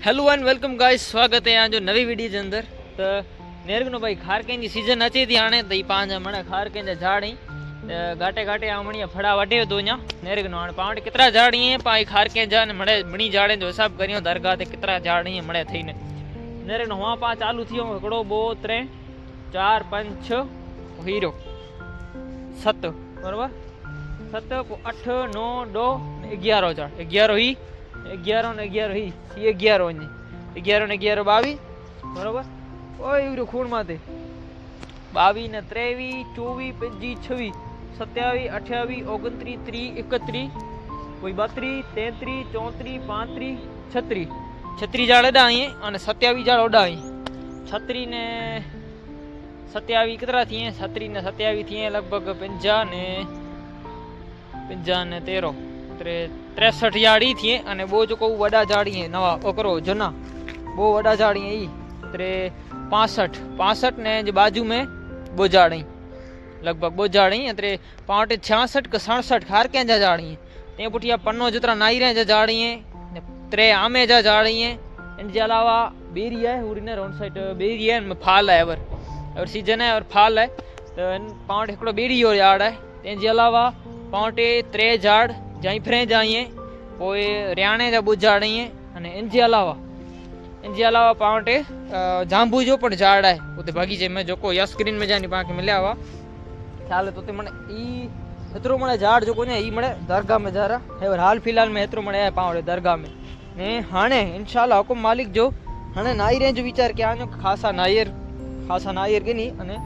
Hello and welcome guys, स्वागत है यहाँ जो नवी वीडियो के अंदर। तो नेरग नो भाई खारकें जी सीजन अचे थी हाणे तो पांच मणे खारकें जा झाड़ ही घाटे घाटे आमणिया फड़ा वटे तो अञा नेरग नो हाणे पाण केतरा झाड़ ही पाई खारकें जा मणे मणी झाड़े जो हिसाब करियो दरगाह ते केतरा झाड़ ही मणे थईने नेरग नो हुआ पा चालू थियो हिकड़ो बो त्रे चार पंज छह हीरो सत बराबर सत अठ नौ दो 11 झाड़ 11 ही 11 ने 11 ही ये 11 ने 11 ने 11 22 बराबर ओए इवरो खून माते 22 ने 23 24 25 26 27 28 29 30 31 कोई 32 33 34 35 36 36 जाड़ डाई और 27 जाड़ ओडाई 36 ने 27 कितना थी 36 ने 27 थी लगभग 50 ने 13 63 जाड़ी थी अने बो जो को वडा जाड़ी है नवा ओकरो जना बो वडा जाड़ी है ई 65 ने जो बाजू में बो जाड़ी लगभग बो जाड़ी अरे 66 के 67 खार के जा जाड़ी है ते पुटिया पन्नो जितना नाई रहे जा जाड़ी है 3 आमे जा जाड़ी है इनके अलावा बेरी है उड़ने रोड साइड बेरी है फाल है और सीजन है और फाल है तो पाउंड एकड़ो बेरी और यार्ड है ते अलावा पाउंड 3 झाड़ जाई फ्रे जाइए पोए रियाणे जा बुझाड़ी है अने इनके अलावा पावटे जांबू जो पण झाड़ है उते बगीचे में जो को या स्क्रीन में जानी पाके मिल्या हुआ ख्याल तो ते मने ई हेतरो मने झाड़ जो को ने ई मने दरगाह में जा रहा है और हाल फिलहाल में हेतरो मने है पावड़े दरगाह में ने हाने इंशाल्लाह हुकुम मालिक जो हाने नाई रेंज विचार के आनो खासा नायर के नी अने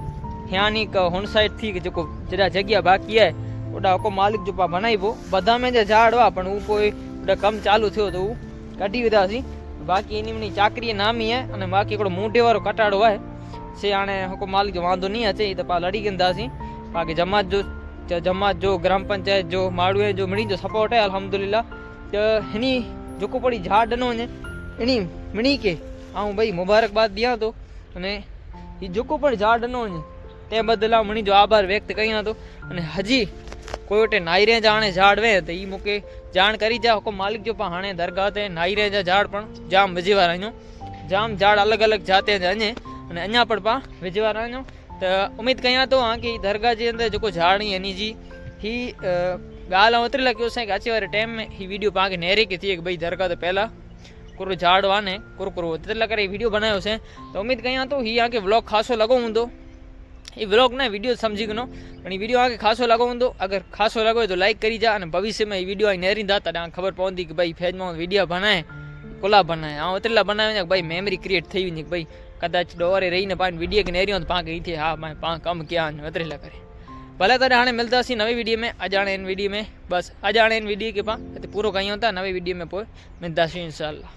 ह्यानी का होन साइड थी के जो को जरा जगह बाकी है ओडा को मालिक जो पा बनाईबो बधा में जे झाड़ वा पण ऊ कोई ओडा कम चालू थयो तो ऊ काढी विदासी बाकी इनी मनी चाकरी नामी है अने बाकी कोडो मूंढे वारो कटाड़ो है से आने को मालिक जो वांदो नहीं अचे तो पा लड़ी गंदासी बाकी जमात जो ग्राम पंचायत जो माड़ू है जो मणी जो सपोर्ट है अल्हम्दुलिल्लाह तो हनी जो को पड़ी झाड़ डनो ने इनी मणी के आऊं भाई मुबारकबाद दिया तो अने ई जो को पण झाड़ डनो ने ते बदला मणी जो आभार व्यक्त करिया तो अने हजी कोई वटे नाई रे जाने झाड़ वे तो ई मुके जान करी जा को मालिक जो हाणे दरगाह ते नाई रे जा झाड़ पण जाम विझवारायो जाम झाड़ अलग अलग जाते जाने अने अञा पण पा विझवारायो तो उम्मीद कया तो हां कि दरगाह जे अंदर जो झाड़ ही एनी जी ही गाल उतरे लग्यो से कि अचे वारे टाइम में ही वीडियो पाके नेरे की थी कि भाई दरगाह तो पहला कुरो झाड़ वाने कुरो तेला करे वीडियो बनायो से तो उम्मीद कया तो ही आके व्लॉग खासो लगो हुंदो ये व्लॉग ने वीडियो समझी गनो पण वीडियो आगे खासो लगो हुंदो अगर खासो लगो तो लाइक करी जा अने भविष्य में वीडियो आई नेरींदा तडा खबर पवंदी कि भाई फेज में वीडियो बनाए कोला बनाए आ उतला बनावे भाई मेमोरी क्रिएट थई वनी भाई कदाच डोरे रही ने पान वीडियो के नेरियो तो पाके ई थे हां मैं पा कम किया उतला करे भले तडा हाने मिलता सी नवी वीडियो में अजाणे इन वीडियो में बस अजाणे इन वीडियो के पा पूरो कहियो था नवी वीडियो में पोइ मिलता सी इंशाल्लाह।